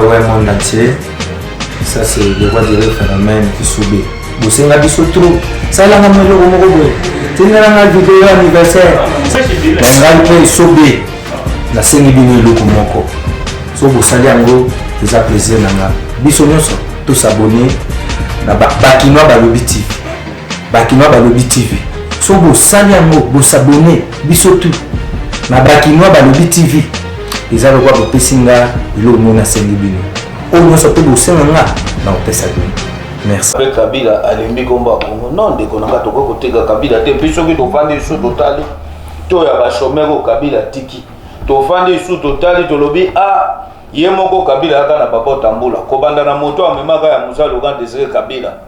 ouais, monde entier. Ça, c'est le roi du phénomène qui subit. Vous savez, biso trop. Ça, là, on a le mot. Tu n'as pas de vidéo anniversaire. On a le pays subit. La scène est bien le comoko. So, vous savez, en gros, vous avez plaisir. Biso, tous s'abonner. Bakinois Balobi TV. Bakinois Balobi TV. So, vous savez, en gros, vous s'abonner. Biso tout. Bakinois Balobi TV. Ils ont le droit de Pessinga. Ils ont le scène est bien. On se peut bosser dans le merci. Après Kabila, Alimbi Komba Congo, non, dès qu'on a côté Kabila, t'es plus sûr que tu fais des sous total. Tu as un chômeur au Kabila Tiki. Tu fais des sous total, tu lobby ah, Yemoko Kabila, quand on a pas tamboula. Kobanda na moto, a même à Moussa Logan désiré Kabila.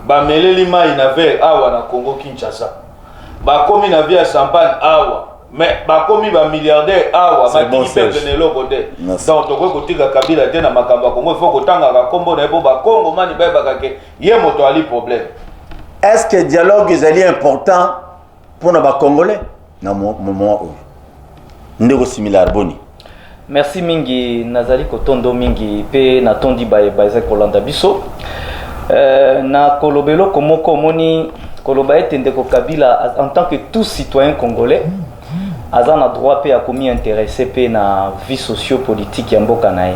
Ba Melelima, il avait awa na Congo Kinshasa. Ba komi na via champagne awa. Mais ba komi ba milliardaire awa ma tiki pepene loko de donc to ko tika Kabila te na makamba Congo il faut ko tanga ka kombo na ebo ba Congo mani ba ba ke ye moto ali problème. Est-ce que dialogue est important pour nos Congolais na moment où ndeko similar boni. Merci mingi nazali kotondo mingi pe na tondi ba za kolanda biso na kolobelo komoko moni koloba etende ko Kabila en tant que tout citoyen congolais Azan a droit à commis intéressé pe na vie socio-politique ya mboka nae.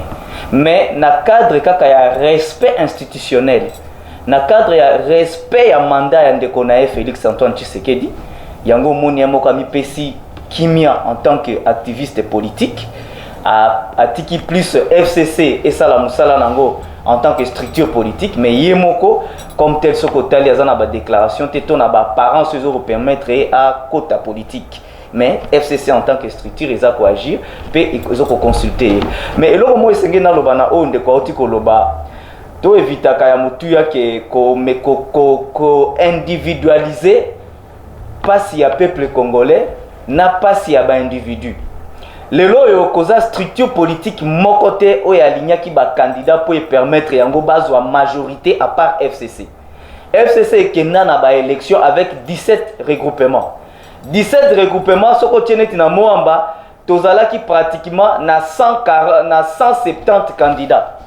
Mais na cadre kaka ya respect institutionnel, na cadre ya respect ya mandat ya ndeko nae Félix Antoine Tshisekedi, yango moni ya moka mi pesi kimia en tant qu'activiste politique, a tiki plus FCC et Sala Moussala nango en tant que structure politique, mais yemoko comme tel soko tali azana ba déclaration teto na ba parents se permettre à quota politique. Mais FCC en tant que structure, ils ont agir, puis ils ont consulter. Mais là, moi, c'est que dans le bana, on de quoi tu coloba, to éviter kaya mutuya ko individualiser, pas si y a peuple congolais, n'a pas si y a ba individu. Le lo yo koza structure politique mon côté o ya linya ki ba candidat pour permettre yango bazo majorité à part FCC. FCC qui n'a na ba élection avec 17 regroupements. 17 regroupements, ce que tu as na Moamba, tozala qui pratiquement na 170 candidats.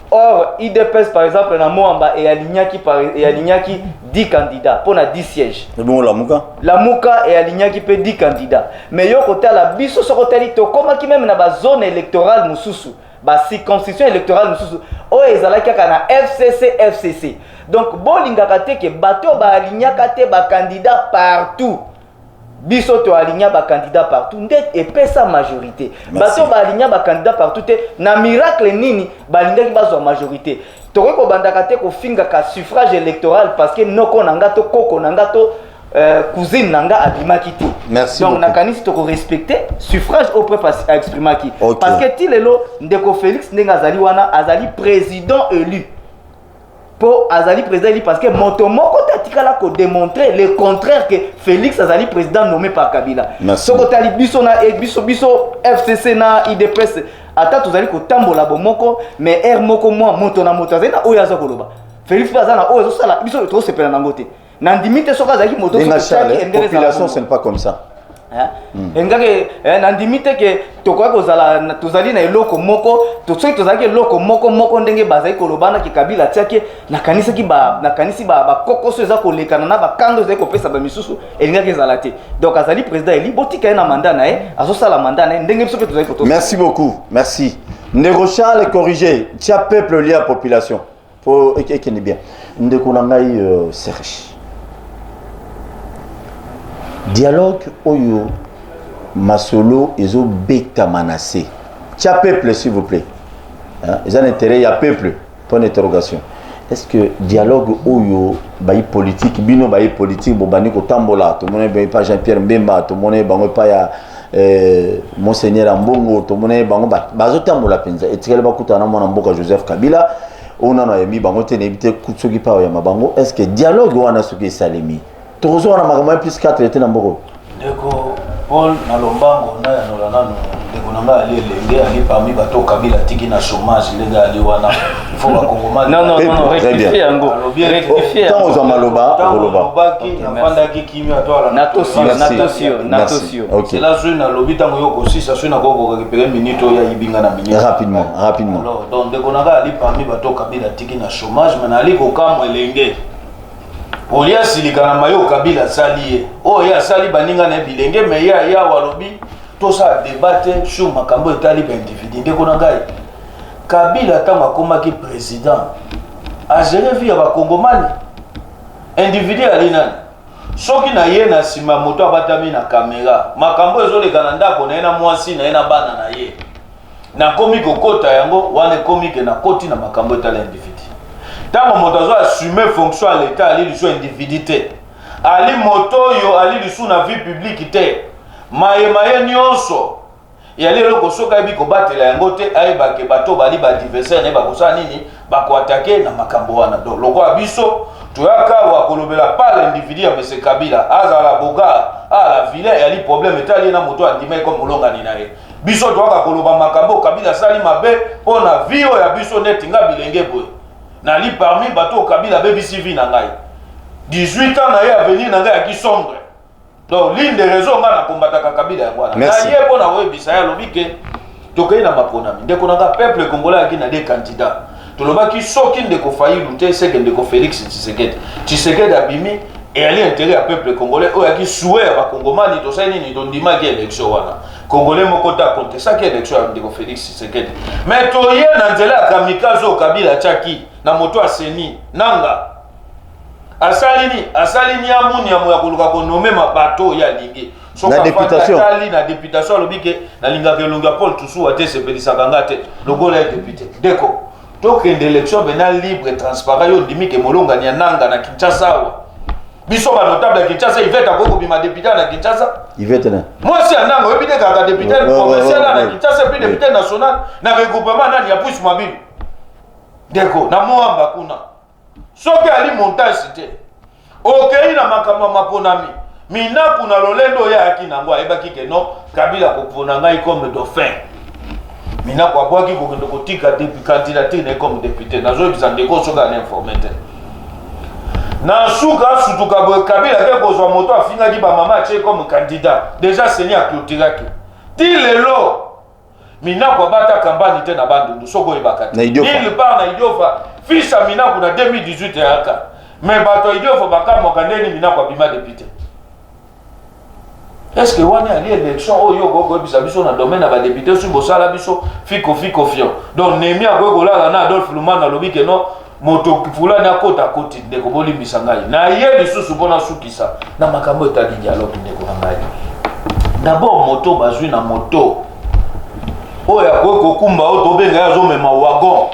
Or, IDPS par exemple na Moamba et aligna qui 10 candidats pour 10 sièges. C'est bon la Mouka. La Mouka et aligna qui peut 10 candidats. Mais yo côté la biso so côté to comme qui même na ba zone électorale mususu, ba circonscription électorale mususu. O ezala kaka na FCC. Donc bolinga kate ke bato ba aligna kate ba candidat partout. Biso to aligna ba candidat partout ndet et pesa majorité. Bato ba aligna ba candidat partout te na miracle nini ba linga ki bazo majorité. Toko ko bandaka te ko finga ka suffrage électoral parce que noko nanga to koko nanga to cousine nanga abimaki te. Merci. Donc na kanisi to ko respecter suffrage au peuple exprimaki. Okay. Parce que ti lelo ndeko Félix ndenga azali wana azali président élu. Pour Azali président parce que Motomoko tatikala ko démontrer le contraire que Félix Azali président nommé par Kabila. Soko tali biso na biso FCC na IDPS ata tozali ko tambola bomoko mais air moko moi moto na moto azali na oyo azakoloba. Félix azana oyo sala biso to sepela na ngote. Na ndimite soka azali moto la population ce n'est pas comme ça. Engake nandimite ke tokoya kozala tozali na eloko moko tosoki tozali eloko moko ndenge bazali kolobana ki Kabila tiake nakanisi ba kokoso eza kolekana na ba kando ezali kopesa ba misusu elingaki ezala te. Donc azali président eli botika na mandat na ye azosala mandat na ye ndenge biso pe tozali koto. Merci beaucoup. Merci. Ndeko Charles corriger tia peuple lié à population. Pour ekene bien. Ndeko nangai Serge. Dialogue oyo masolo ezo beta manasé. Tia peuple s'il vous plaît. Hein, ils ont intérêt il y a peuple. Point d'interrogation. Est-ce que dialogue oyo bayi politique bino bayi politique bobani ko tambola to mone pas Jean-Pierre Mbemba to mone bango pa ya Monseigneur Ambongo to mone bango bazo tambola penza etikele bakuta na mona mboka Joseph Kabila on a mis bango te nebite kutsoki pa ya mabango. Est-ce que dialogue wana soki salemi Tozo na makambo plus 4 était na mboko. Ndeko Paul na lombango na ya nolana ndeko nanga ali elenge ali parmi bato kabila tiki na chômage lenga ali wana il faut bakongomani non rectifier yango rectifier tant aux maloba ki na fanda ki kimia to ala natosio OK c'est là na lobi tango yoko si ça na koko récupérer minute ya ibinga na minute rapidement alors donc ndeko nanga ali parmi bato kabila tiki na chômage mais ali ko kamwe elenge Olia silikana mayo kabila sali o ya sali baninga na bilenge me ya walobi to sa débattre sur makambo etali ba individu ndeko na ngai kabila tango akomaki président a géré vie ba kongomani individu ali nani soki na ye na sima moto abatami na caméra makambo ezolekana ndako na ye na mwasi na ye na bana na ye na komi kokota yango wane komi ke na koti na makambo etali individu tant moto azo assumer fonction à l'état ali liso individuité ali moto yo ali liso na vie publique te maye nyonso yali loko soka bi ko batela yango te ayeba ke bato bali ba adversaire ne ba kosa nini ba ko attaquer na makambo wana do loko abiso toyaka wa kolobela pas l'individu ya monsieur Kabila azala boga ala vilain yali problème etali na moto andimai comme molonga ni nae biso toyaka koloba makambo Kabila sali mabe pona vio ya biso netinga bilenge boy na li parmi bato Kabila BBC vi na ngai 18 ans na ye avenir na ngai ya kisombre donc l'une des raisons nga na kombataka Kabila ya bwana na ye pona webisa ya lobike tokei na maponami ndeko na nga peuple congolais aki na des candidats tolobaki soki ndeko Fayulu te seke ndeko Félix Tshisekedi abimi et ali intérêt ya peuple congolais oyo aki souhait ya bakongomani tosali nini tondimaki élection wana congolais moko ta contesaki élection ya ndeko Félix Tshisekedi mais toye na nzela ya kamikaze oyo Kabila atiaki na moto aseni nanga asalini ya muni ya moya koluka konome mabato ya lingi na députation na députation alobike na lingaka elonga Paul Tusu ate sepelisaka nga te logola ya député deko tokende élection bena libre transparent yo ndimike molongani ya nanga na Kinshasa awa biso ba notable ya Kinshasa iveta koko bima député na Kinshasa iveta na moi si ananga obide kaka député provincial na Kinshasa puis député national na regroupement nani ya puisse mobile deko na moamba kuna soki ali montage te okei na makambo maponami mina kuna lolendo ya aki nango ayebaki ke no Kabila kopona ngai comme dauphin mina kwa bwaki kokende kotika depuis candidature na comme député nazo bisa ndeko soka na informé te na suka sutuka boye Kabila ke kozwa moto afingaki ba mama atie comme candidat déjà seni a clôturaki ti lelo mina kwa bata kampani te na bandundu soko ebaka te il part na Idiofa fils a mina kuna 2018 yaka mais bato Idiofa bakamoka ndeni mina kwa bima député est-ce que wana ali élection oyo gogo bisa biso na domaine na ba député sur bosala biso fiko fion donc nemi agogo la na Adolphe Lumana lobike no moto fulani akota koti ndeko bolimbisa ngai na ye lisusu mpona sukisa na makambo etali dialogue ndeko na ngai d'abord moto bazwi na moto oyo akoki kokumba oyo tobenga ya azomema wagon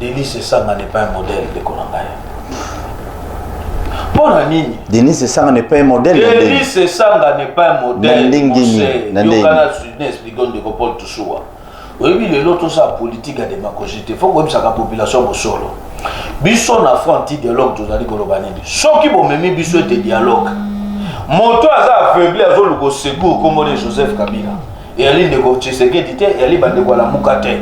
Denis Esanga n'est pas un modèle ndeko na ngai mpona nini Denis Esanga n'est pas un modèle Denis Esanga n'est pas un modèle yokana sudne expliquant ndeko Paul Tusuwa oyebi lelo tosala politique ya démagogie te fo koyebisaka population bosolo biso na front anti-dialogue tozali koloba nini soki bomemi biso ete dialogue moto aza affaibli azoluka osecour kombone Joseph Kabila eyali ndeko Tshisekedi te eyali bandeko alamuka te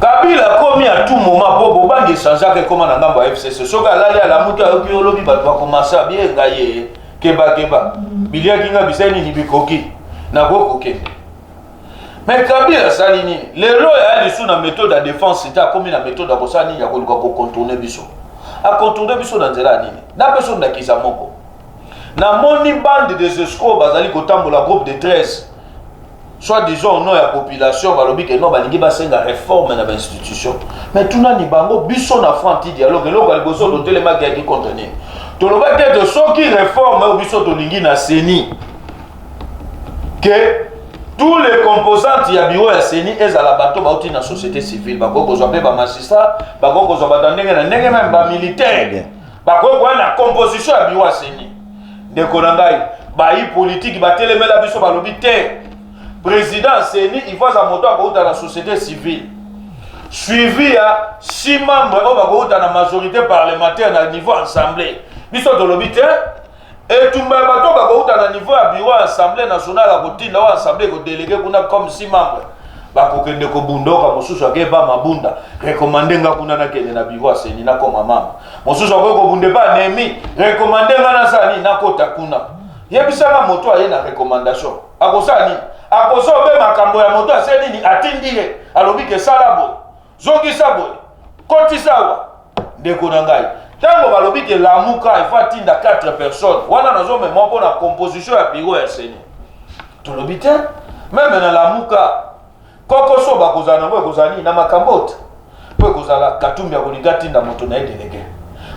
Kabila komi à tout moment po bobangi changeaka ekoma na ngambo ya FCC soki alali alamuki ayoki olobi bato bakomasa bien ngaye keba biliaki nga bisai nini bikoki nakokokende mais Kabila sali nini lelo ya lisu na méthode de défense c'était akomi na méthode akosala nini ya koluka kocontourner biso acontourner biso na nzela nini na peso ndakisa moko na moni bande des escrocs bazali kotambola groupe de 13 soit disons non ya population balobi ke non balingi basenga réforme na institution mais tuna ni bango biso na front dialogue eloko liboso totelemaki yaki contre nini tolobaki ete soki réforme oyo biso tolingi na seni que tous les composantes ya bureau ya seni ezala bato bauti na société civile bakoki kozwa mpe bamagistrat bakoki kozwa bato ndenge na ndenge meme bamilitaire bakoki koya na composition ya bureau ya seni ndeko na ngai bayi politique batelemela biso balobi te président seni il faut aza moto akouta na société civile suivi ya 6 membres oyo bakouta na majorité parlementaire na niveau assemblée biso tolobi te Et tout le monde a un niveau à bureau assemblée nationale à côté, là assemblée délégué comme 6 membres. Bakokende ko bundoka mosusu akeba mabunda recommander nga kuna na kende na bureau aseni na koma mama. Mosusu ko bunde ba nemi recommander nga na sani na kota kuna. Yebisanga moto aye na recommandation. Akosani akoso be makambo ya moto aseni ni atindile alobi ke salabo. Zongi sabo. Koti sawa. Ndeko na ngai. Tango balobi ke lamuka ifatinda 4 personnes. Wana nazo memo pour la composition ya bureau ya seni. Tolobi te même na lamuka koko so bakozana ngo ekozani na makambote po ekozala katumbi ya kolinga tinda moto na delege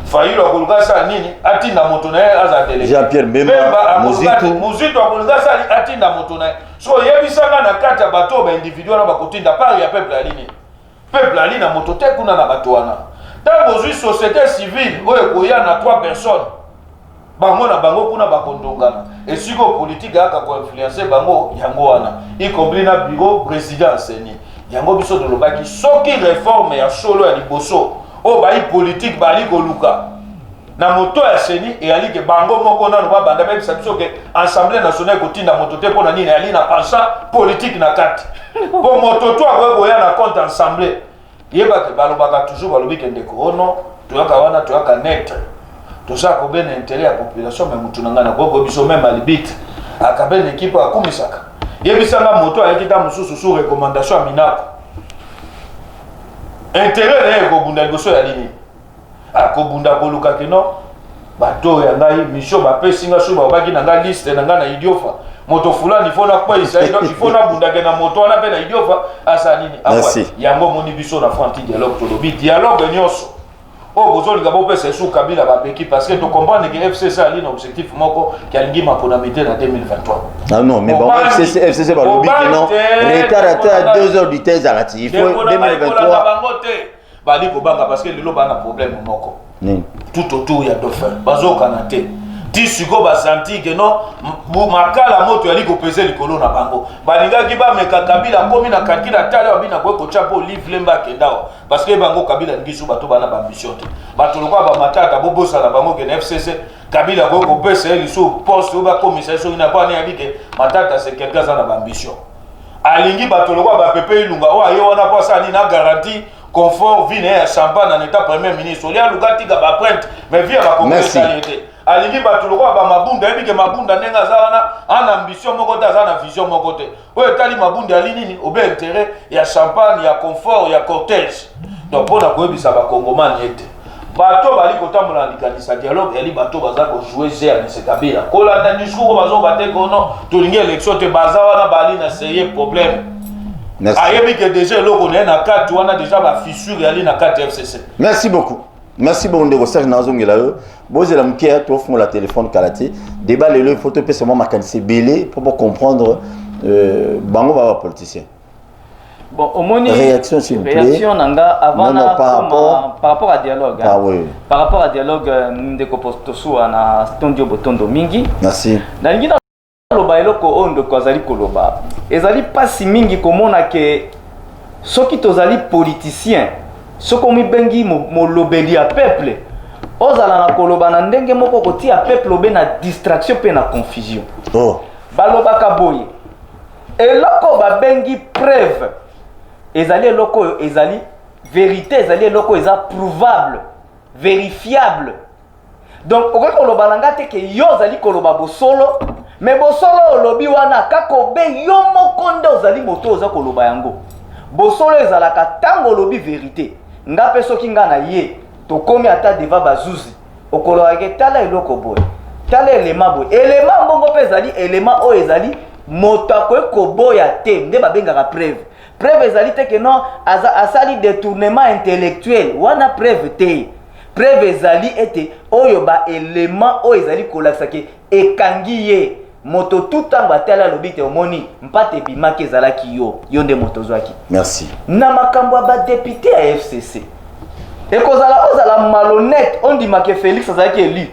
fayilo akolinga sa nini atinda moto na aza delege Jean-Pierre Bemba muzito akolinga sa atinda moto na so yebisanga na kati ya bato ba individuel na bakotinda pari ya peuple alini na moto te kuna na bato wana tango zui société civile oyo koya na 3 personnes bango na bango kuna bakondongana esiko politique aka ko influencer bango yango wana y compris na bureau président seni yango biso de lobaki soki réforme ya solo ya liboso o ba politique bali ko luka na moto ya seni e ali ke bango moko na ba banda même ça biso ke assemblée nationale ko tinda moto te pona nini ali na pensa politique na kati po moto to ako ya na compte assemblée yeba ke balobaka toujours balobi ke ndeko ono toyaka wana toyaka net tout ça ko ben intérêt à population mais mutu ngana ko biso même alibit akabene équipe akumisaka yebisanga moto ayekita mususu sous recommandation ya minako intérêt ko bunda liboso ya lini akobunda ko luka keno bato ya ngai mission ba pesinga so ba baki na ngai liste na ngai na idiofa moto fulani fona kwa isa donc il faut na bunda ke na moto na pe na idiofa asa nini akwa yango moni biso na fanti dialogue to lobi dialogue nyonso. Oh, besoin de gabo pesa sous Kabila ba beki parce que tu comprends que FCC a un objectif moko qui a lingi makonamité en 2023. Ah non, mais bon FCC ba lobi que non retard à 2 heures du thèse à la il faut 2023 bali ko banga parce que lelo bana problème moko. Tout autour il y a dauphin. Bazo kanate. Ti siko ba senti que non makala moto yali ko peser likolo na bango. Balinga ki ba meka Kabila komi na kakila tala babina ko ko chapo livre lemba kendao parce que bango Kabila ngisu bato bana ba ambition te. Bato lokwa ba matata bobosa na bango ke FCC Kabila ko ko peser liso poste ba commissaire so ina ba ne yabike matata c'est quelqu'un ça na ba ambition. Alingi bato lokwa ba pepe ilunga o ayo wana kwa sa ni na garantie confort vie na champagne en état premier ministre. Olia lugati ga ba print mais via ba communauté alingi batuloko ba mabunda ebike mabunda nenga zana ana ambition moko ta zana vision moko te oyo tali mabunda ali nini obe intérêt ya champagne ya confort ya cortège donc pona ko ebisa ba kongomani ete bato bali kotambola likanisa dialogue eli bato baza ko jouer jeu na Kabila kola na discours bazo baté kono tolingi élection te bazawa na bali na sérieux problème. Ayebi que déjà loko na kati wana déjà ba fissure ali na kati FCC. Merci beaucoup. Merci beaucoup de Serge Nazongela. Bon, j'ai la moukia, tu offres la téléphone Kalaté. Débat le photo peut seulement c'est belé pour comprendre bango baba politicien. Bon, au moins réaction s'il vous plaît. Réaction nanga avant non, par rapport à dialogue. Ah oui. Par rapport à dialogue ndeko postosu ana Tondio Botondo mingi. Merci. Na ngina loba eloko ondo kozali koloba. Ezali pasi mingi komona ke soki tozali politicien soko mi bengi mo lobeli ya peuple ozala na koloba na ndenge moko kotia peuple obe na distraction pe na confusion. Oh. Balobaka boye eloko ba bengi preuve ezali eloko ezali vérité ezali eloko eza prouvable vérifiable donc okoki koloba na nga te ke yo ozali koloba bosolo mais bosolo olobi wana kaka obe yo moko nde ozali moto oza koloba yango bosolo ezalaka tango olobi vérité nga pe soki nga na ye tokomi ata deva bazuzi okolobaka tala eloko boye tala elema boye elema mbongo mpe ezali elema oyo ezali moto akoki koboya te nde babengaka preuve preuve ezali te ke non asali détournement intellectuel wana preuve te preuve ezali ete oyo baelema oyo ezali kolakisa ke ekangi ye moto tout ntango atali alobi te omoni mpate ebimaki ezalaki yo nde moto ozwaki. Merci. Na makambo ya badepute ya FCC ekozala ozala malhonnête ondimaka Félix azalaki élu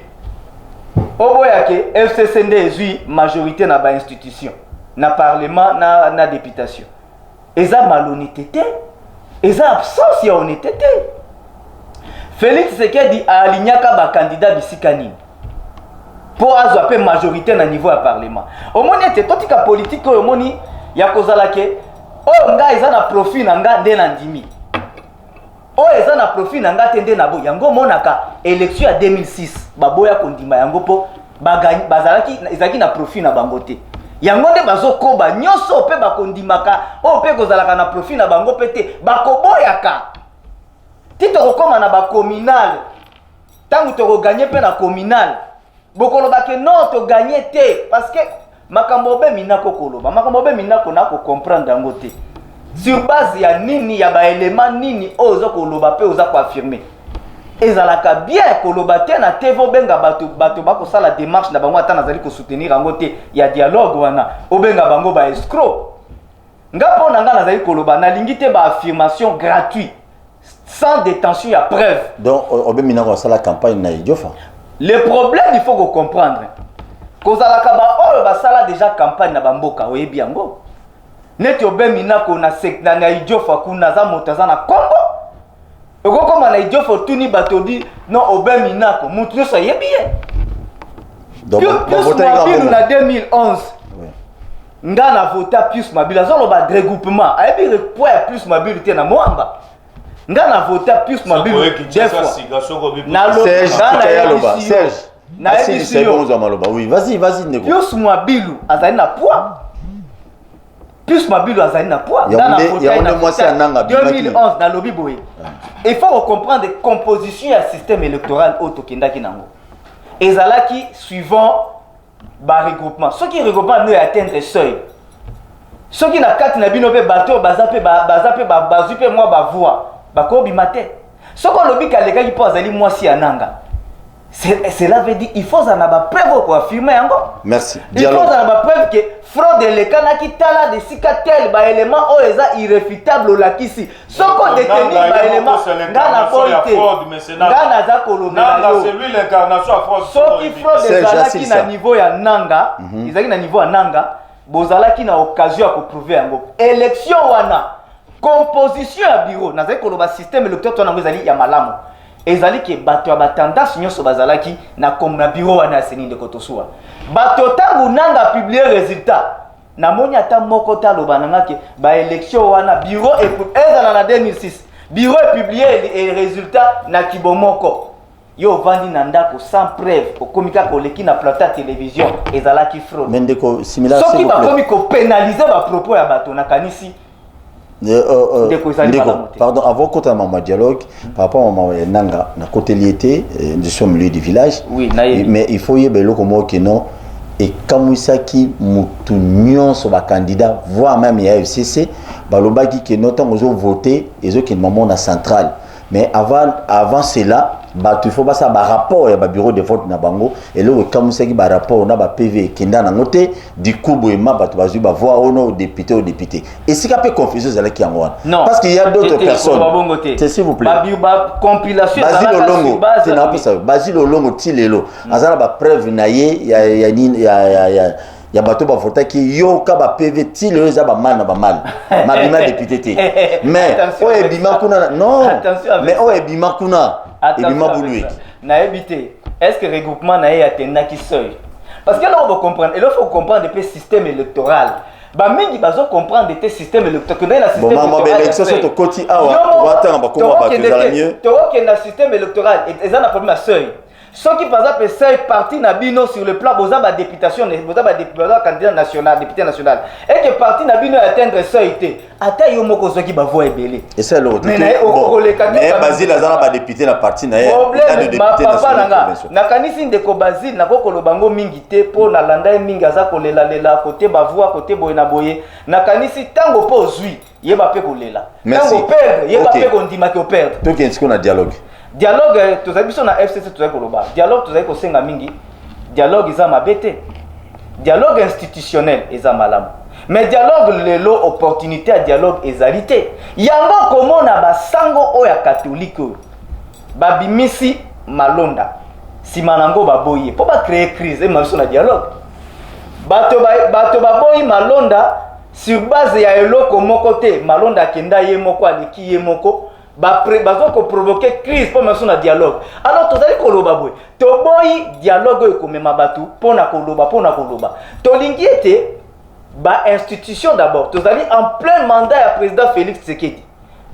oboyake FCC nde ezwi majorité na bainstitution na parlement na députation eza malhonnêteté eza absence ya honnêteté. Félix Tshisekedi alignaka bakandidat bisika nini pour azwa pe majorité na niveau ya parlement omoni ete totika politique oyo omoni ya kozala ke oyo nga eza na profit na nga nde na ndimi oyo eza na profit na nga te nde na bo yango monaka élection ya 2006 baboya kondima yango po bazalaki ezalaki na profit na bango te yango nde bazokoba nyonso pe bakondimaka oyo pe kozalaka na profit na bango pe te bakoboyaka ti tokokoma na bacommunal ntango tokoganye mpe na communal bokoloba ke non toganye te parce que makambo obemi nako koloba makambo obemi nako nako comprendre yango te sur base ya nini ya baélément nini oyo oza koloba mpe oza koaffirme ezalaka bien koloba te na te obenga bato bakosala démarche na bango ata nazali kosoutenir yango te ya dialogue wana obenga bango baescro nga mpo na nga nazali koloba nalingi te baaffirmation gratuit sans détention ya preuve donc obemi nako osala campagne na idiofa. Le problème, il faut comprendre. Kozalaka ba oyo basala déjà campagne na bamboka oyebi yango. Neti obemi nako na sekna na idiofa kuna za motaza na Congo. Oko na idiofa tuni batodi non obemi nako mutu nyonso yebi ye. Donc Pius Mabilu na 2011. Nga na vota Pius Mabilu azolo ba regroupement. Ayebi poids Pius Mabilu te na Moamba. Nga na vota Pius Mabilu deux fois. Serge, c'est bon Maloba. Oui, vas-y, négo. Pius Mabilu azali na poids. Pius Mabilu azali na poids. Il y a un mois c'est un an 2011 na lobi boye. Il faut comprendre la composition du système électoral auto kendaki nango. Ezalaki suivant ba regroupement. Ceux qui regroupement ne atteindre seuil. Ceux qui na kati na bino pe bateau bazape bazupe moi ba voix. Bakobi mate. Ce qu'on lobi kaleka qui pose ali moi si ananga. Cela veut dire il faut en avoir preuve pour affirmer encore. Merci. Il faut en avoir preuve que fraude les canaux qui tala de sikatel ba élément o eza irréfutable la kisi. Ce qu'on détenu ba élément ngana poité. Ngana za kolomela yo. C'est lui l'incarnation à fraude. Ce qui fraude les canaux qui na niveau ya nanga, ils na niveau ya nanga, bozala qui na occasion à prouver yango. Élection wana composition ya bureau na zali koloba système électoral to nango ezali ya malamu ezali ke bato ya batendance nyonso bazalaki na comme na bureau wana seni ndeko tosuwa bato tangu nanga publier résultat na moni ata moko taloba nanga ke ba élection wana bureau ezala na 2006 bureau publier les résultats na kibomoko yo vandi na ndako sans preuve okomika koleki na plateau ya télévision ezalaki fraude mendeko similaire soki bakomi ko pénaliser ba propos ya bato na kanisi. Pardon, avant qu'on ait un dialogue, par rapport à Nanga, na côté liété, nous sommes au milieu du village. Oui, mais il faut y avoir le que non. Et comme ça qui moutounion sur le candidat, voire même il y a FCC, baloba qui notent aux autres voter et ceux qui moment na centrale. Mais avant cela, il faut pas ça rapport ya bureau de vote na bango et là comme ça qui rapport na PV qui na ngote du coup boema ba bazu ba voir au député et si peut confusion ça là qui en non parce qu'il y a d'autres personnes s'il vous plaît compilation Basile Olongo c'est na ça Basile Olongo tilelo azala ba preuve na ye ya bato ba voter qui yo ka ba PV tilelo za ba mal mabima député te mais o ebima kuna non mais o ebima kuna na évité est-ce que le regroupement n'a atteint qui seuil parce que là on va comprendre et là faut comprendre le système électoral ba mingi bazo comprendre le système électoral que dans la système électoral élection c'est au côté awa attendre ba comment ba que mieux to que dans système électoral et ça n'a problème à seuil ceux qui par exemple seuil parti na bino sur le plan boza ba députation boza ba candidat national député national et que parti na bino atteindre seuil té ata yo moko soki ba voix ebelé et c'est l'autre mais Basile azala ba député na parti na ye problème député national na kanisi ndeko Basile na kokolo bango mingi te po na landa mingi aza kolela lela côté ba voix côté boye na boye na kanisi tango po zui yeba pe kolela tango perdre yeba pe kondima ke perdre to ki nsiko na dialogue tozali biso na FCC tozali koloba dialogue tozali kosenga mingi dialogue eza mabete dialogue institutionnel eza malamu mais dialogue lelo opportunité à dialogue ezali te yango komona basango oyo ya catholique oyo babimisi malonda nsima nango baboyi mpo bacréer crise ema biso na dialogue bato baboyi malonda sur base ya eloko moko te malonda akenda ye moko aleki ye moko bazo provoquer crise pour mettre na dialogue. Alors tozali koloba boy toboyi dialogue ko mema batu pona koloba tolingi ete ba institution d'abord tozali en plein mandat ya président Félix Tshisekedi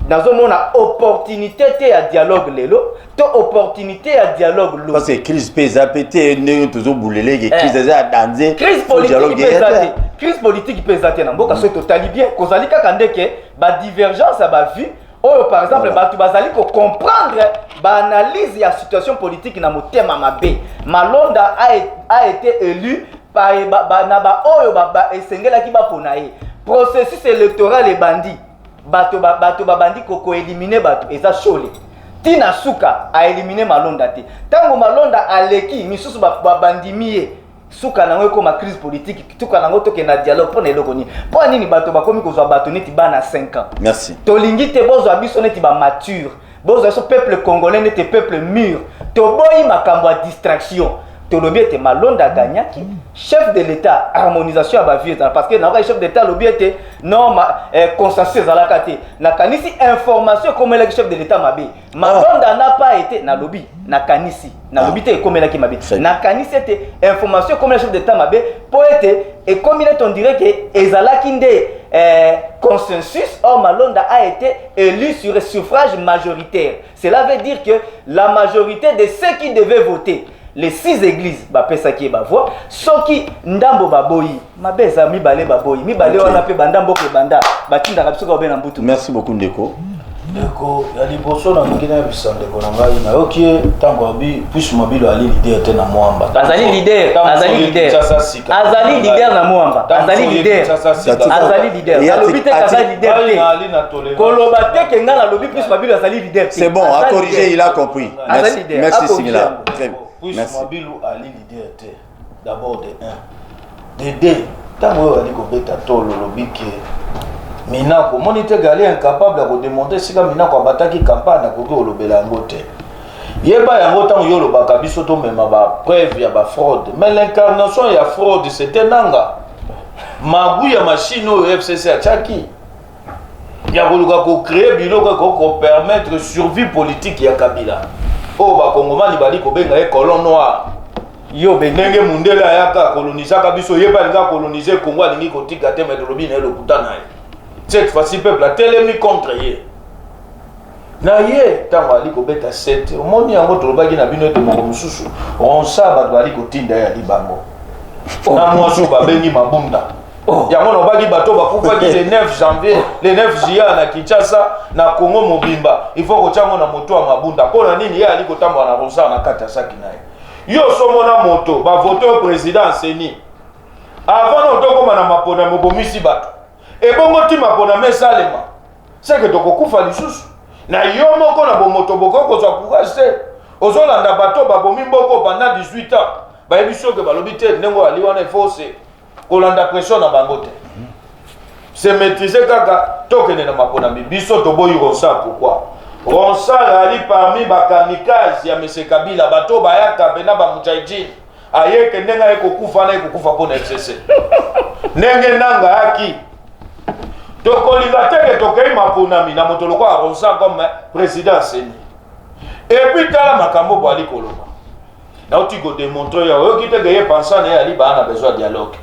nazomona opportunité te ya dialogue lelo to opportunité ya dialogue lo parce que crise pesa pété ne toujours boulele que crise za danser crise politique pesa te na mboka so totali bien kozali kaka ndeke ba divergence ya ba vue oyo par exemple batu bazali ko comprendre ba analyse ya situation politique na motema mabe Malonda a été élu par na oyo esengela ki ba pona ye processus électoral et bandit bato bandi ko éliminer bato eza chole tina suka a éliminer Malonda te tango Malonda aleki misusu bandimie suka nango ko ma crise politique tuka nango toke na dialogue pona eloko ni po nini bato bakomi kozwa bato neti bana 5 ans merci tolingi te bozwa biso neti ba mature bozwa so peuple congolais neti peuple mûr toboyi makambo ya distraction tolobi ete Malonda gagnaki chef de l'état harmonisation ya ba vie parce que na chef d'état lobi ete non consensus ezalaka te na kanisi information comme le chef de l'état mabe Malonda n'a pas été na lobi na kanisi na lobi te comme la ki mabe na kanisi ete information comme le chef d'état mabe po ete et comme on dirait que ezalaki nde consensus or Malonda a été élu sur suffrage majoritaire. Cela veut dire que la majorité de ceux qui devaient voter les 6 églises bapesa ki ba voix soki ndambo baboyi mabeza mibale baboyi mibale wana pe bandambo ke banda batinda kabisa ko bena mbutu. Merci beaucoup Ndeko. Ndeko ya liboso na ngina bisande ko ngai na yoki tango abi plus mobile ali leader te na mwamba azali leader na mwamba azali leader alobi te azali leader koloba te ke ngala lobi plus mobile azali leader c'est bon à corriger il a compris merci Simila. Merci. Mabilu ali leader te d'abord de 1 de 2 tango ali ko beta tolo lobike Minako monite gali incapable de démontrer sika Minako abataki campagne ko ko lobela ngote yeba yango tango yolo bakabiso to mema ba preuve ya ba fraude mais l'incarnation ya fraude c'était nanga magu ya machine au FCC a chaki ya koluka ko créer biloko ko permettre survie politique ya Kabila. Oh ba Kongomani bali ko benga e colon noir yo benenge mundela yaka coloniser kabiso yeba linga coloniser Congo alingi ko tika te metolobi na lokuta na ye cette fois-ci peuple a télémi contre ye na ye tango ali ko beta 7 omoni yango tolobaki na bino te mongo mususu on saba bali ko tinda ya libango na mwaso ba bengi mabunda yango no baki bato bakufa ki le 9 janvier le 9 juillet na Kinshasa na Congo mobimba il faut ko chango na moto wa mabunda pona nini ye ali ko tamba na rosa na kata saki naye yo somona moto ba voter président seni avant no to koma na mapona mobomisi bato e bongo ti mapona mesalema c'est que to ko kufa lisusu na yo moko na bomoto boko zo courage ozolanda bato babomi mboko pendant 18 ans ba ebiso ke balobi te ndengo ali wana force kolanda pression na bangote se maîtriser kaka tokene na mapona biso toboyi rosa pourquoi rosa ali parmi bakamikazi ya monsieur Kabila bato bayaka bena ba mujahideen ayeke ndenga ekokufa na ekokufa pona FCC ndenge nanga haki tokolinga teke tokei maponami na moto loko a rosa comme président seni et puis tala makambo bo ali koloba na uti ko démontrer ya oyo kiteke ye pensant na ali ba na besoin de dialogue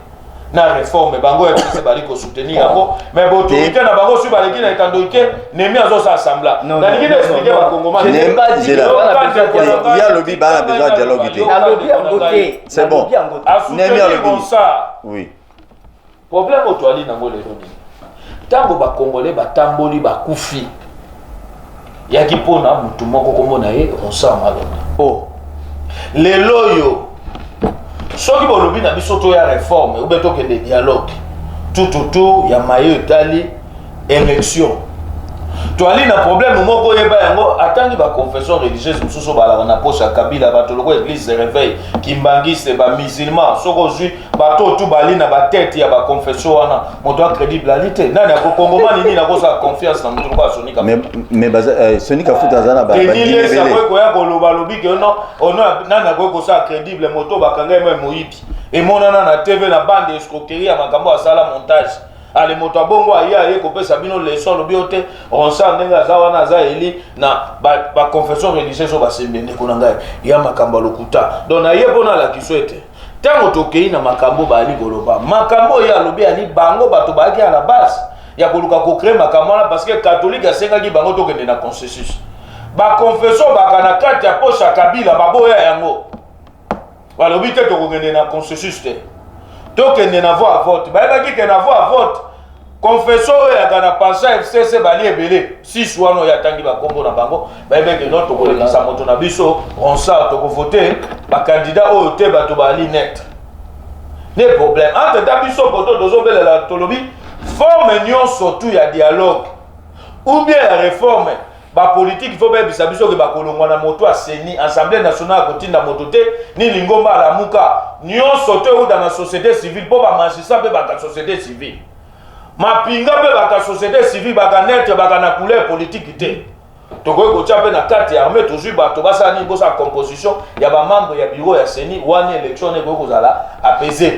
na réforme bango ya kise bali ko soutenir yango mais bo autorité na bango su baleki na etandoike nemi azo sa assembla na lingi na expliquer ba Congolais il y a lobby ba na besoin de dialogue c'est bon nemi a lobby oui problème auto ali na ngole roni tango ba Congolais batamboli bakufi yaki pona mutu moko komona ye Rosa Malonda lelo yo soki bolobi na biso to ya réforme ou beto ke de dialogue tout ya mayo etali élection to ali na problème moko yeba yango atangi ba confession religieuse mususu balaka na poche ya Kabila bato loko église de réveil kimbangiste ba musulman soko zui bato tout bali na ba tête ya ba confession wana moto crédibilité nani ko Kongomani nini na ko sa confiance na mutu ko Sonika mais Sonika futa zana ba ni lesa ko ya ko loba lobi ke non nani ko sa crédible moto bakanga même moyibi et monana na TV na bande escroquerie ya makambo asala montage ale moto abongo aya ye kopesa bino leçon lobi ote ronsa ndenge aza wana aza eli na ba confession religieuse basembe ndeko na ngai ya makambo lokuta donc na ye bona la kiswete tango tokei na makambo bali koloba makambo ya lobi ani bango bato baki à la base ya koluka ko créer makambo na parce que catholique asengaki bango tokende na consensus ba confession bakana kati ya poche Kabila baboya yango balobi te tokende na consensus te tokende na voix vote bayebaki ke na voix vote confession oyo yakana pensa FCC bali ebele 6 wana ya tangi bakombo na bango bayebeke no tokolekisa moto na biso ronsa tokovote bakandidat oyo te bato bali net ne problème entre ta biso poto tozobelela tolobi forme nyonso tu ya dialogue ou bien la réforme ba politique faut bien bisa biso ke bakolongwa na moto a seni assemblée nationale kotinda moto te ni lingomba la muka nyonso te ou dans la société civile po ba magistrat pe ba société civile mapinga pe ba société civile ba net ba na couleur politique te tokoy ko tchape na carte armée toujours bato basani bosa composition ya ba membre ya bureau ya seni wana élection ne ko kozala apaiser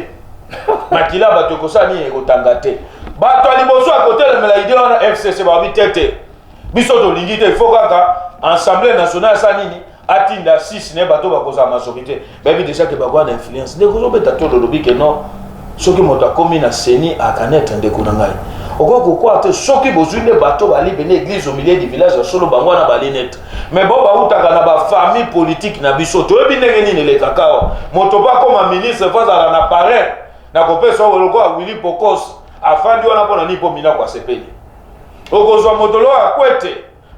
makila bato ko sani e kotanga te bato liboso a côté le mela idée wana FCC ba bitete biso to lingite il faut kaka assemblée nationale sanini atinda 6 ne bato bakoza majorité babi déjà que bakwa na influence ne kozo beta to lobi que non soki moto akomi na seni akaneta ndeko na ngai okoko kwa te soki bozwine bato bali bene église au milieu du village solo bango na bali net mais bo ba utaka na ba famille politique na biso to ebi ndenge nini le kakao moto ba koma ministre fazala na parrain na kopesa woloko Willy Pokos afandi wana pona nipo mina kwa sepeli okozwa motolo akwete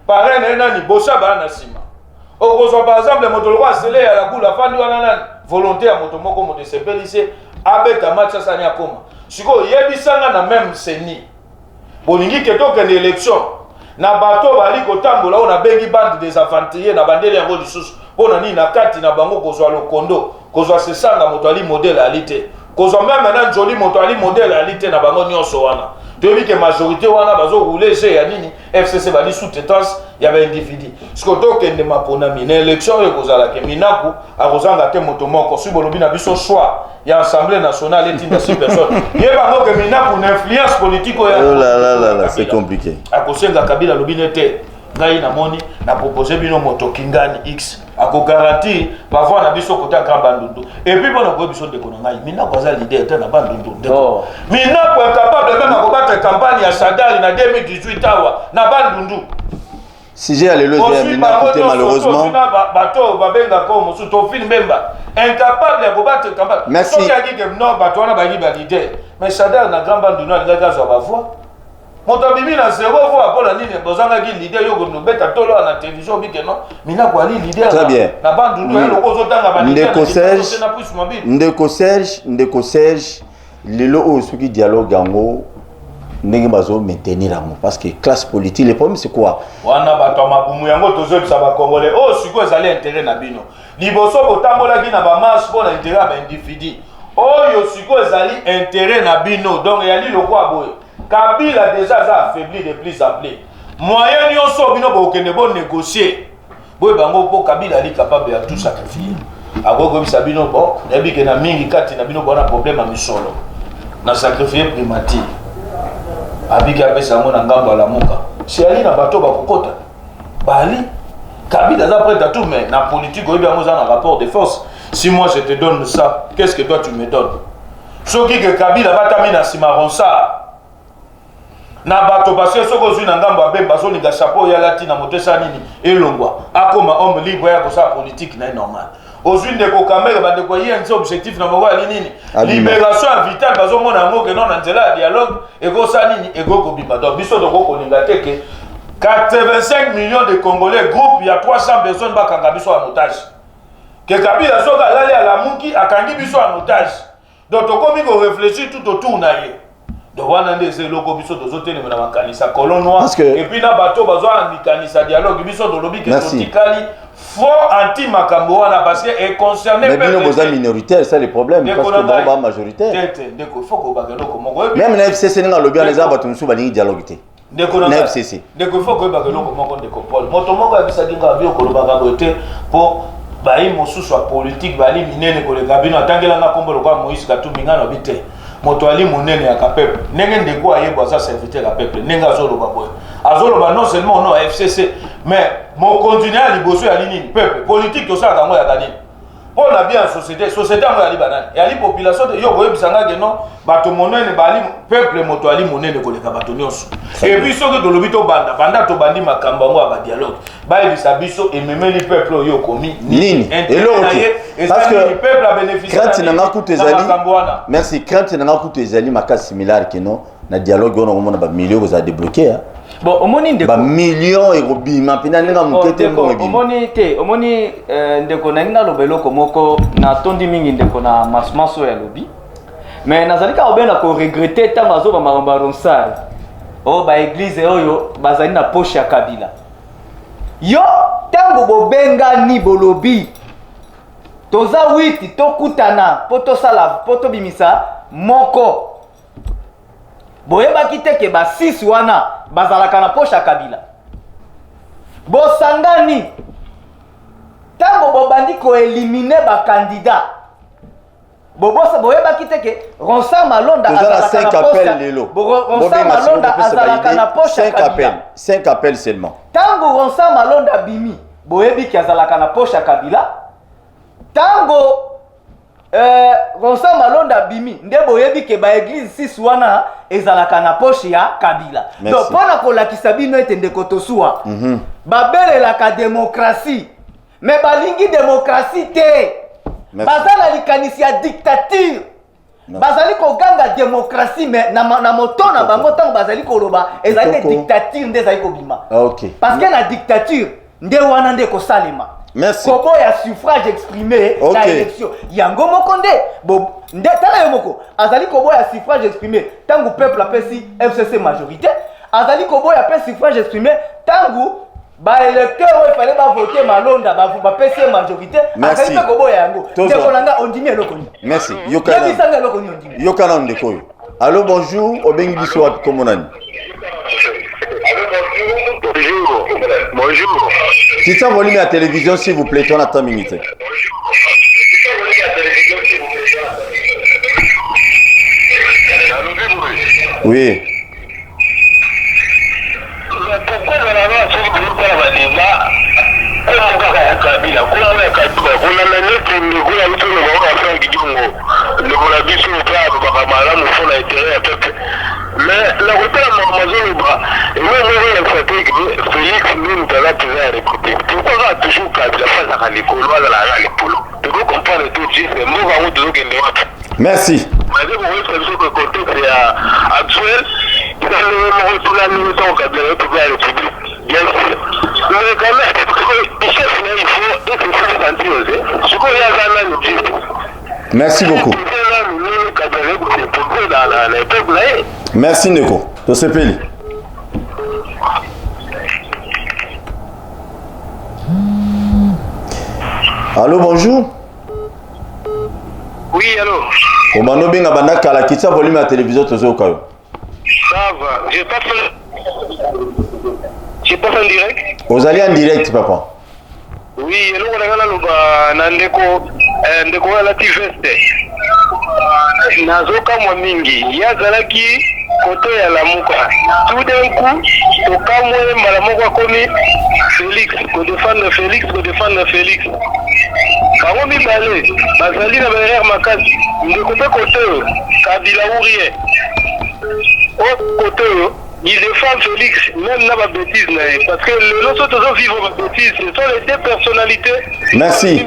parrain na ni bosa bana sima okozwa par exemple motolo asele ya la kula afandi wana nani volonté ya moto moko moto sepeli se abeta matcha sani akoma siko yebisanga na même seni bolingi ketoke na élection na bato bali kotambola ona bengi bande des aventuriers na bandele yango lisusu pona ni na kati na bango kozwa lokondo kozwa sesanga moto ali modèle alite kozwa même na joli moto ali modèle alite na bango nyonso wana toyebi ke majorité wana bazo rouler je ya nini FCC bali sous-traitance ya ba individu siko tokende mapona mina élection e kozala ke minaku akozanga te moto moko si bolobi na biso choix ya assemblée nationale etinda 6 personnes yeba ngo ke minaku na influence politique ya oh là c'est compliqué akosenga Kabila lobi nete ngai na moni na proposer bino moto kingani X ako garantie parfois na biso kota grand bandundu et puis bona ko biso de kona ngai mina ko za leader te na bandundu ndeko mina ko capable même ko battre campagne ya Sadari na 2018 awa na bandundu si j'ai allé le dire mina côté malheureusement bato babenga ko mosu to film member incapable ya ko battre campagne merci so ya ki non bato wana ba leader mais Sadari na grand bandundu na nga zo ba voix moto bibi na zéro fois pour la ligne bozanga ki leader yo gondo beta tolo na télévision bike non mina ko ali leader très bien na bandu ndo loko zotanga ba leader ndeko Serge lelo o suki dialogue yango ndenge bazo maintenir yango parce que classe politique le problème c'est quoi wana bato mabumu yango tozo bisa ba congolais o siko ezali intérêt na bino liboso botambola ki na ba marche pour l'intérêt ba individu oyo siko ezali intérêt na bino donc yali loko aboye Kabila déjà affaibli de plus en plus. Moyen nyonso bino bokende bon négocier. Boy bango po Kabila ali capable ya tout sacrifier. Agogo bisa bino bo, nebi ke na mingi kati na bino bona problème a misolo. Na sacrifier primature. Abiki apesa ngo na ngambo la muka. Si ali na bato ba kokota. Bali Kabila za prêt à tout mais na politique oyebi yango za na rapport de force. Si moi je te donne ça, qu'est-ce que toi tu me donnes? Soki que Kabila batami na simaronsa na bato parce que soko zui na ngambo abemba zo linga chapeau ya lati na motesa nini elongwa akoma homme libre ya kosa politique na normal ozui ndeko kamera bande ko yenze objectif na moko ali nini libération vitale bazo mona ngo ke non na nzela dialogue e ko sa nini e go ko bimba donc biso to ko linga teke 85 millions de Congolais groupe ya 300 personnes bakanga biso en otage ke Kabila soka lali à la muki akangi biso en otage donc to komi ko réfléchir tout autour na ye de wana ndeze loko biso dozotele na makanisa colonoa et puis na bato bazo amikanisa dialogue biso do lobi ke totikali fort anti makambo wana parce que est concerné mais bino boza minoritaire c'est le problème parce que bon ba majoritaire tete ndeko faut ba loko moko même na FCC nga lobi na za bato musu balingi dialogue te ndeko na FCC ndeko faut ba loko moko ndeko Paul moto moko abisa dinga bio ko ba bote po bayi mosusu wa politique bali minene ko le gabino atangela nga kombo lokwa Moïse Katumbi nga no bite moto ali monene ya ka peuple ndenge ndeko ayebo aza serviteur ya peuple ndenge azoloba boye azoloba non seulement non FCC mais mon continuer à liboso ya nini peuple politique tosala kango ya kanini on a bien société yango yali banani yali population de yo koyebisanga ke non bato monene bali peuple moto ali monene koleka bato nyonso et puis soki tolobi banda tobandi makambo yango ya badialogue bayebisa biso ememeli peuple oyo komi nini parce que peuple a bénéficié merci crainte nanga kutu ezali makasi similaire ke non na dialogue on omona ba millions ko za débloquer bon omoni ndeko ba millions et robima pina nenga mukete mo omoni ndeko na ngina lobelo komoko na tondi mingi ndeko na masmaso ya lobi mais nazalika obena ko regretter tant bazo ba maramba ronsari o ba église oyo bazali na poche ya Kabila yo tango bobenga ni bolobi toza 8 tokutana poto sala poto bimisa moko boyebaki te ke ba 6 wana bazalaka na poche ya Kabila bosangani tango bobandi ko éliminer ba candidat bobosa boyebaki te ke Ronsard Malonda azalaka na poche Ronsard Malonda azalaka na poche ya Kabila 5 appels seulement tango Ronsard Malonda bimi boyebi ki azalaka na poche ya Kabila tango Ronsard Malonda bimi nde boyebi ke ba église 6 wana ezalaka na poche ya Kabila donc pona kolakisa bino ete ndeko tosuwa babelelaka démocratie mais balingi démocratie te bazala likanisi ya dictature bazali koganga démocratie mais na moto na bango tango bazali koloba ezali te dictature nde ezali kobima parce que na dictature nde wana nde kosalema kobo ya suffrage exprimé na élection yango moko nde tala yo moko azali kobo ya suffrage exprimé tango peuple apesi FCC majorité azali kobo ya pesi suffrage exprimé tango ba électeur il fallait ba voter Malonda ba pesi majorité azali pe kobo yango ndeko nanga ondimi eloko ni merci yokana ndeko yo allô bonjour obengi biso wat komonani Bonjour. Quittez volume à la télévision s'il vous plaît, on attend minute. Oui. Mais la repère à Mazoloba, et moi, je Félix, nous, nous avons toujours recruté. Pourquoi on a toujours cadré la phase à l'école, à la polo? Tu peux comprendre tout, c'est moi, on doit gagner. Merci. Mais vous voyez, c'est le contexte actuel. C'est le retour à nous, on a bien retrouvé la République. Bien sûr. Mais quand même, les chefs, il faut être sensible. Ce qu'on y a dans l'objectif. Merci beaucoup. Merci Neko. Tosepeli. Allô, bonjour. Oui, allô. Omano benga banda kala kitsa volume à la télévision tozo kayo. Ça va. J'ai pas fait en direct. Vous allez en direct, papa. Oui, hello, ndeko la tiveste. Nazoka mwa mingi. Yazalaki koto ya lamuka. Tout d'un coup, toka mwe malamoko komi Félix, ko défendre Félix. Bango mibale, bazali na berrière makasi. Ndeko pe koto Kabila ourien. Au koto il défend Félix, même dans la bêtise, parce que les autres vivent la bêtise, ce sont les deux personnalités. Merci.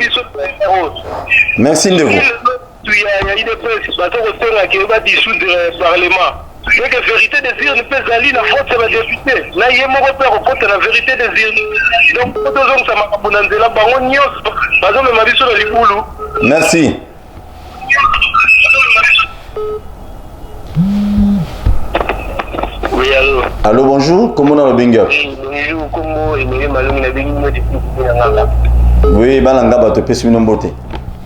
Merci Ndeko. Il y a une presse, parce qu'on va dissoudre le Parlement. C'est que la vérité des urnes peut aller la faute de la députée. Là, il y a mon repère au côté de la vérité des urnes. Donc, pour deux ans, ça m'a abondé là, par on y a, par exemple, ma vie sur le boulot. Merci. Oui, allô. Allô, bonjour. Comment on a le bingo? Bonjour, comment est-ce que oui, balanga bato pesi minombote.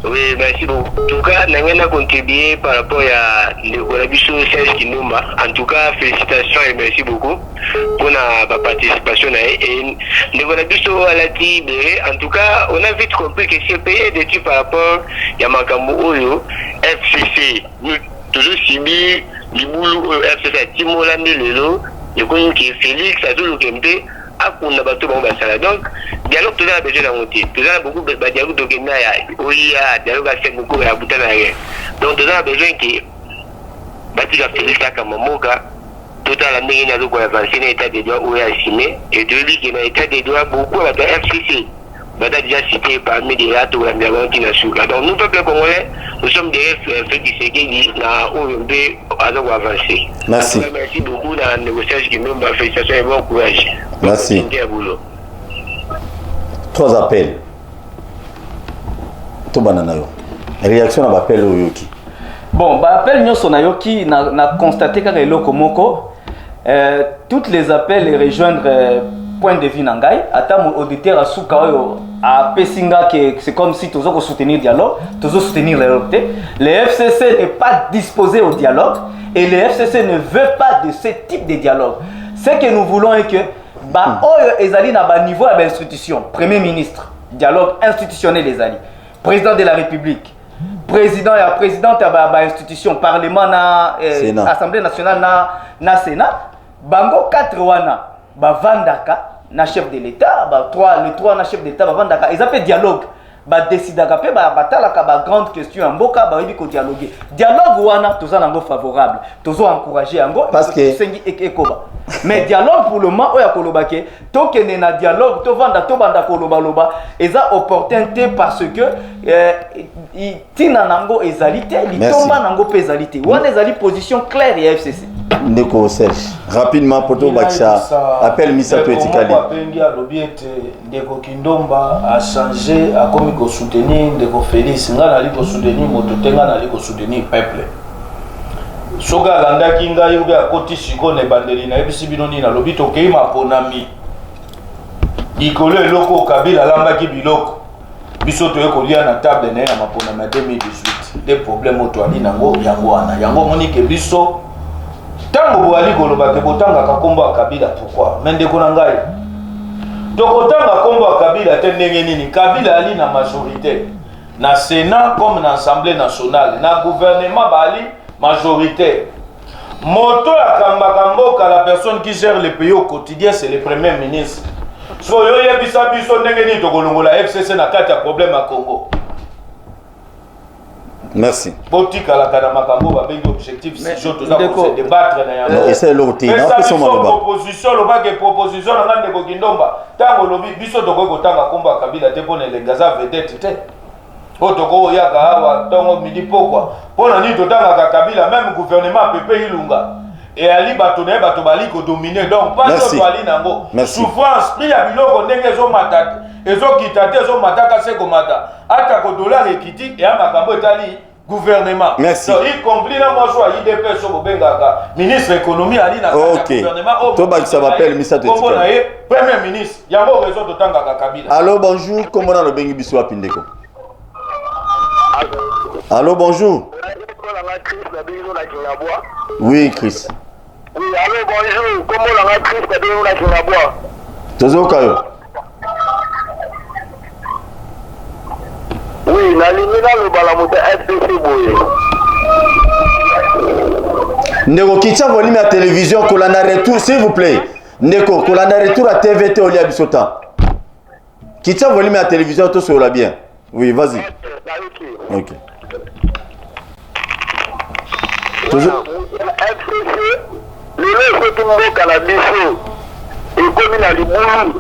Oui, merci beaucoup. En tout cas, nous avons contribué par rapport à l'économie Serge Kinumba. En tout cas, félicitations et merci beaucoup pour la participation. Et l'économie à la TIB, en tout cas, on a vite compris que c'est payé des trucs par rapport à Makambo Oyo, FCC. toujours subi du boulot FCC Timola Melelo, le connu qui est Félix, Azul Kempe, akuna bato bango basala. Donc dialogue toza na besoin na monter, toza na beaucoup ba dialogue to kena ya olia dialogue a fait beaucoup ya butana ya. Donc toza na besoin que batika Félix kama moka total ndenge na loko avancer na état de droit ou assigné et de lui qui na état de droit beaucoup à la FCC. Bada déjà cité parmi les ratos ou la qui n'a souka. Donc nous peuple congolais, nous sommes derrière ceux qui se guérit na OMB à avancer. Merci. Merci beaucoup dans la négociation qui nous fait félicitations et bon courage. Merci. 3 appels. Tout banana yo. Réaction à l'appel au Yoki. Bon, bah appel nyoso na yoki na constaté que eloko moko toutes les appels et rejoindre point de vue nangai ata mon auditeur a souka oyo a pesinga que c'est comme si tous soutenir dialogue, tous soutenir le FCC n'est pas disposé au dialogue et le FCC ne veut pas de ce type de dialogue. Ce que nous voulons est que ba oyo ezali na ba niveau à institution, premier ministre, dialogue institutionnel ezali, président de la République, président et présidente à institution, parlement na assemblée nationale na sénat, bango 4 wana ba vandaka na chef de l'état, ba 3 na chef de l'état ba vandaka, ils appellent dialogue, ba décidaka pe ba batalaka ba grande question en mboka ba yebi ko dialoguer. Dialogue wana toza nango favorable, tozo encourager yango parce que sengi ekoba. Mais dialogue pour le moment oya koloba ke to kene na dialogue to vanda to banda koloba loba eza opportunité parce que tina nango ezalité litomba nango pe ezalité wana ezali position claire ya FCC. Ndeko Serge rapidement poto bakisa appel Misato Etikali apengi alobi ete ndeko Kindomba a changé a komi ko soutenir ndeko Félix nga nali ko soutenir moto tenga nali ko soutenir peuple soka alandaki ngai obe akoti siko na ebandeli na yebisi bino nini alobi tokei maponami ikolo eloko Kabila alambaki biloko biso toye kolia na table na ye na maponami ya 2018 des problèmes oto ali nango yango wana yango moni ke biso tango boali koloba ke botangaka kombo ya Kabila pourquoi mais ndeko na ngai tokotanga kombo ya Kabila te ndenge nini Kabila ali na majorité na Sénat comme na Assemblée nationale na gouvernement bali majorité. Moto à Kambaka, la personne qui gère le pays au quotidien, c'est le premier ministre. So yo yebisa biso ndenge ni tokolongola FCC na kati ya problème à Congo. Merci. Politika la kana makambo ba bengi objectif si jo to za ko se débattre na yango. Et c'est l'autre, non que son mamba. Proposition lo ba ke proposition na ndeko Kindomba. Tango lobi biso to ko tanga komba Kabila te pona le gaza vedette te. Otoko yaka awa tongo midi pokwa pona ni totanga Kabila même gouvernement Pepe Ilunga et ali bato na bato bali ko dominer donc pas to ali nango souffrance pri ya biloko ndenge zo matata ezo kitate ezo mataka se komata ata ko dollar ekiti et amakambo etali gouvernement donc y compris na moi so IDP so bengaka ministre économie ali na gouvernement to ba ça m'appelle Misato Etikali premier ministre yango réseau totanga Kabila. Allô bonjour comment on a le bengi biso apindeko. Allô, bonjour. Oui, Chris. Oui, allô, bonjour. Comment la Chris la Kinabois? Tozo Kayo. Oui, na limina le balamuta FCC boye. Ndeko kitcha volume à télévision kolanda retour s'il vous plaît. Ndeko kolanda retour à TVT au lia bisota. Kitcha volume à télévision tout sur la bien. Oui, vas-y. OK. Toujours FCC, le lait tout le monde à la mission. Et comme il a dit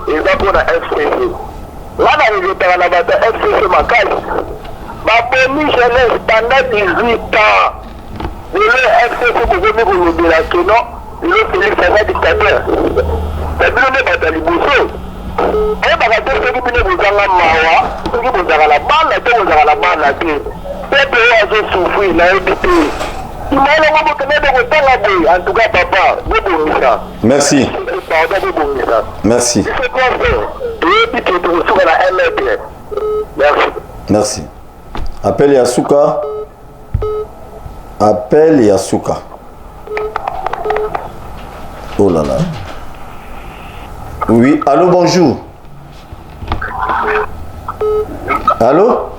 et ça pour la FCC. Là, on est dans la bataille FCC Makai. Ma première jeunesse pendant 18 ans. Le lait FCC pour venir vous le dire que non, le Félix est un dictateur. C'est bien le bataille Bousso. Et par rapport à ce que vous avez mawa, ce que vous avez la balle, vous avez la balle à pied. Peuple a souffert, n'a évité. En tout cas, papa, merci. Merci. Merci. Appel Yasuka. Appel Yasuka. Oh là là. Oui, allô, bonjour. Allô?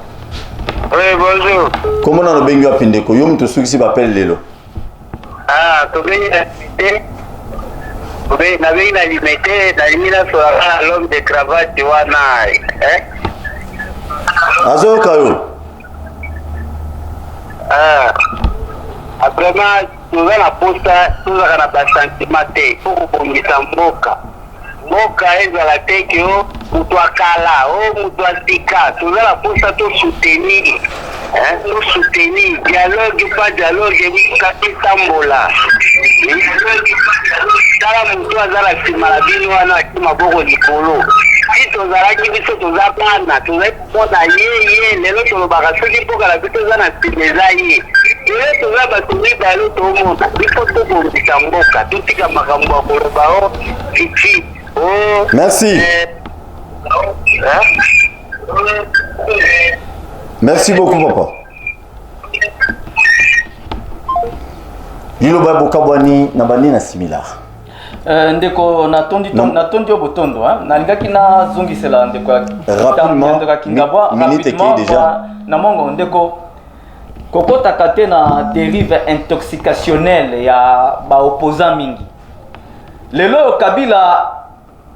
Oui, bonjour. Comment on a bengi apindeko? Yom to suki si bapel lelo. Ah, tu veux limiter? Oui, na bengi na limiter, na limiter sur l'homme de cravate wana, hein? Azo kayo. Ah. Vraiment, nous allons poster, nous allons pas sentimenter pour kubongisa mboka. Mboka ezala te ke o mutu akala, o mutu asika, nous allons poster to soutenir. Hein, nous soutenir, dialogue, pas dialogue, kapisambola. Tala mutu azala simala bino wana akima boko likolo. Si tozalaki biso toza bana, tozali komona ye lelo tolobaka soki mpoka na biso eza na nsima eza ye. Lelo toza bato mibale tomona biso tobongisa mboka totika makambo ya koloba o fifi o. Merci. Merci beaucoup, papa. Lilo ba bokabwani na bani na similar. Ndeko natondi yo botondo nalingaki nazongisela ndeko ya Kingabwa rapidement déjà na mongo ndeko kokotaka te na dérive intoxicationnelle ya baopposant mingi. Lelo Kabila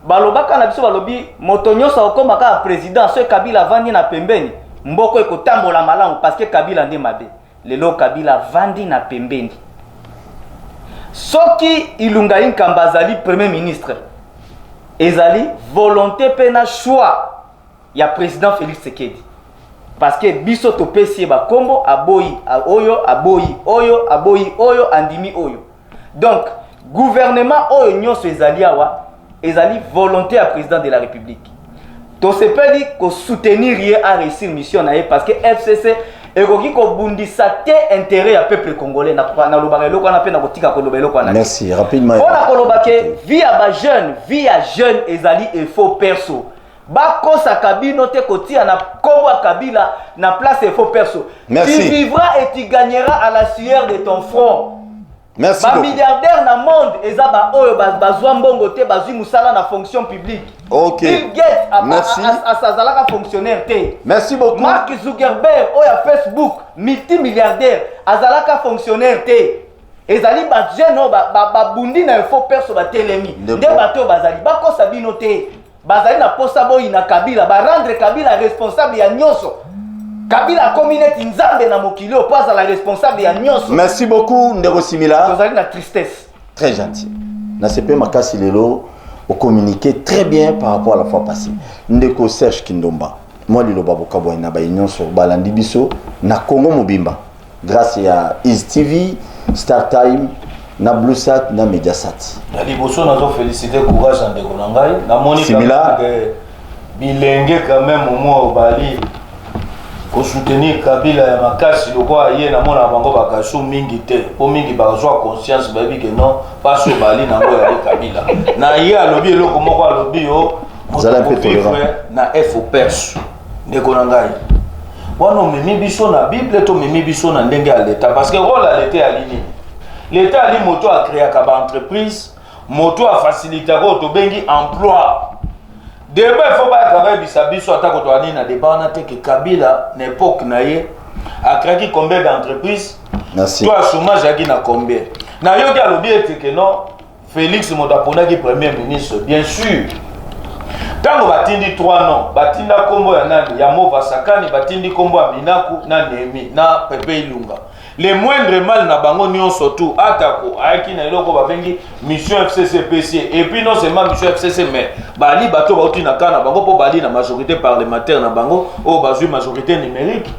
balobaka na biso balobi moto nyonso akomaka ya président so Kabila vandi na pembeni mboko ekotambola malamu parce que Kabila nde mabe. Lelo Kabila vandi na pembeni. Soki Ilunga Inkamba azali premier ministre ezali volonté pe na choix ya président Félix Tshisekedi parce que biso topesi ba kombo aboyi oyo andimi oyo. Donc gouvernement oyo nyonso ezali awa ezali volonté ya président de la République. To sepeli ko soutenir ye a réussir mission na ye parce que FCC ekoki ko bundisa te intérêt ya peuple congolais na lobaka eloko wana pe na kotika ko lobelo kwa na. Merci rapidement. On a kolobake via ba jeune ezali et faux perso. Ba kosa kabino te kotia na kombo Kabila na place et faux perso. Merci. Tu vivras et tu gagneras à la sueur de ton front. Merci. Ba milliardaire na monde eza ba oyo bazwa mbongo te bazwi musala na fonction publique. OK. Bill Gates merci. Asazalaka fonctionnaire te. Merci beaucoup. Mark Zuckerberg oya Facebook multimilliardaire azalaka fonctionnaire te. Ezali ba jeune ba bundi na faux perso ba telemi. Nde bato bazali bakosa bino te. Bazali na posa boyi na Kabila ba rendre Kabila responsable ya nyonso. Kabila communauté nzambe na mokili o pas à la responsable ya nyonso. Merci beaucoup Ndeko Simila. Vous avez la tristesse. Très gentil. Na CP Makasi lelo au communiqué très bien par rapport à la fois passée. Ndeko Serge Kindomba. Moi lilo babokabwa na ba union sur balandi biso na Congo mobimba. Grâce à Is TV, Star Time, na Bluesat, na Mediasat. Na liboso nazo féliciter courage Ndeko Nangai. Na moni que bilenge quand même au moins Bali. Ko soutenir Kabila ya makasi loko aye na mona bango bakasho mingi te po mingi bazwa conscience babi que non pas so bali na ngo ya Kabila na ye alobi eloko moko alobi yo zala pe tolérant na fo perso Ndeko Nangai wana mimi biso na bible to mimi biso na ndenge ya l'état parce que rôle à l'état ya lini l'état ali moto a créer ka ba entreprise moto a faciliter ko to bengi emploi. Débat il faut pas travailler bisabiso attaque to ani na débat na te que Kabila n'époque na ye a créé combien d'entreprises. Merci. Toi chômage a na combien. Na yo ki alobi ete que non Félix Modapona qui premier ministre bien sûr. Tango batindi 3 noms, batinda kombo ya nani ya Mova Sakani batindi kombo ya Minaku na Nemi na Pepe Ilunga. Les moindres mal na bango nyon surtout atako aiki na iloko babengi mission FCC PC et puis non seulement mission FCC mais bali bato bauti na kana bango po bali na majorité parlementaire na bango o bazui majorité numérique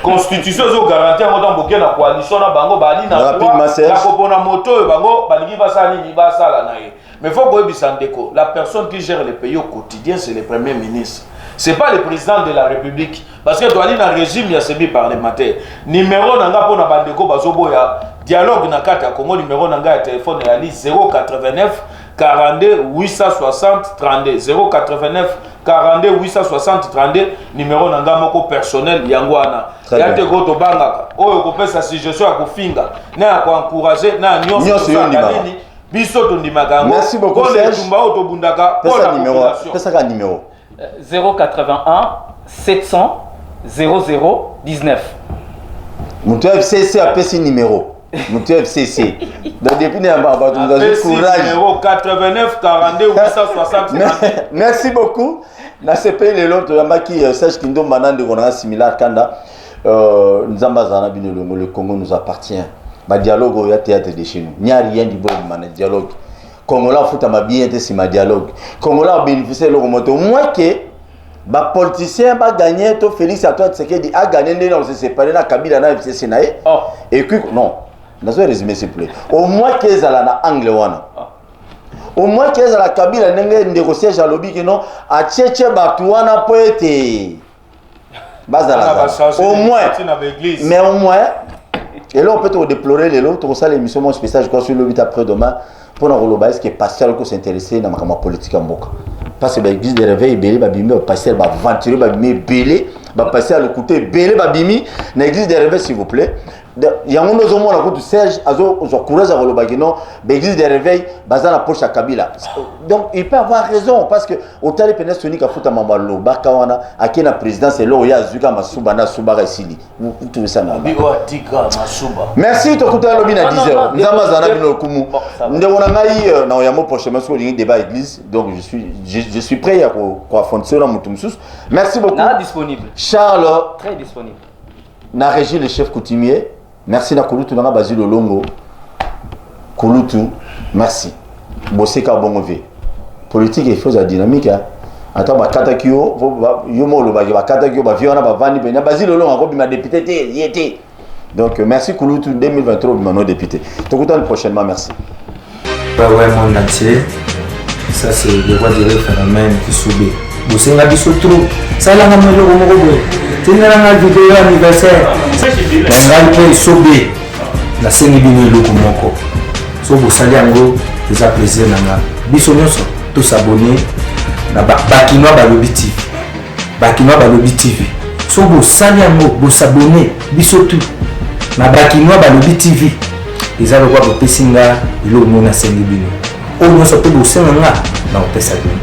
constitution zo garantir ngo tamboke na coalition na bango bali na kopona moto bango balingi basali ni basala na ye mais faut que ebisa ndeko la personne qui gère le pays au quotidien c'est le premier ministre. C'est pas le président de la République parce que toi na régime ya sebi parlementaire numéro nanga pona bandeko bazobo ya dialogue na kata Congo numéro nanga ya téléphone ya li 089 42 860 32 089 42 860 32 numéro nanga moko personnel yangwana ya te go to bangaka oyo ko pesa suggestion ya kofinga na ya ko encourager na nyonso nini biso to ndimaka ngo. Merci beaucoup Serge. Tumba auto bundaka pesa numéro pesa ka numéro 081 700 0019. Moutou FCC a payé numéro. Moutou FCC. Donc depuis nous avons courage. Numéro 89 42 860. Merci beaucoup. Dans ce pays, les autres, qui sache qu'il nous a similaire Kanda. Le Congo nous appartient. Le dialogue, il y a théâtre de chez nous. Il n'y a rien du bon dialogue. Congolais fout à ma bien c'est ma dialogue. Congolais a bénéficié le remonter. Au moins que les politiciens va gagner, tout Félix à toi, c'est qu'il a gagné, on s'est séparé, la Kabila na FCC nae. Et puis non, je vais résumer s'il vous plaît. Au moins qu'ils allaient na angle wana. Au moins qu'ils allaient la Kabila n'engage négocier jalobi que non à Tchétché Batouana poète. Au moins, mais au moins, et là on peut te déplorer les lots, ça l'émission spéciale, je crois sur le 8 après-demain, pour nous dire que pasteur qui s'intéresse dans ma politique en Boka. Parce que l'église de réveil, belé, babimi, pasteur, aventuré, babimi, belé, pasteur le côté belé, babimi, l'église de réveil s'il vous plaît. Il y a un autre moment où Serge a courage à Rolobagino, l'église de réveil, basé la poche à Kabila. Donc il peut avoir raison parce que au tali pénès tonique à fouta mambalo, bakawana, à qui la présidence est là où il y a Zuka Masuba na Suba Sili. Vous trouvez ça normal? Merci, tu as écouté l'obin à 10h. Nous avons un abino kumu. Nous avons un aïe dans Yamo prochainement sur le débat église. Donc je suis prêt à affronter cela Moutoumsous. Merci beaucoup. Disponible. Charles. Très disponible. Na régie le chef coutumier. Merci na Kouloutou na Basile Longo. Kouloutou, merci. Bosseka Bongové. Politique et chose à dynamique. Attends, ba katakio, yomo lo ba katakio ba viona ba vani pe na Basile Longo encore bima député té. Donc merci Kouloutou 2023 bima no député. Tokutan prochainement, merci. Ouais, mon entier. Ça c'est le roi du phénomène qui subit. Bosenga biso trop. Ça la ngamelo ko mo tinanga vidéo anniversaire. Nangal pe sobe. La sengi bini loko moko. So bosali yango eza plaisir nanga. Biso nyonso to s'abonner na Bakinois Balobi TV. Bakinois Balobi TV. So bosali yango bo s'abonner biso tout na Bakinois Balobi TV. Eza lokwa bopesinga ilo mona sengi bini. O nyonso pe bosenga na opesa bini.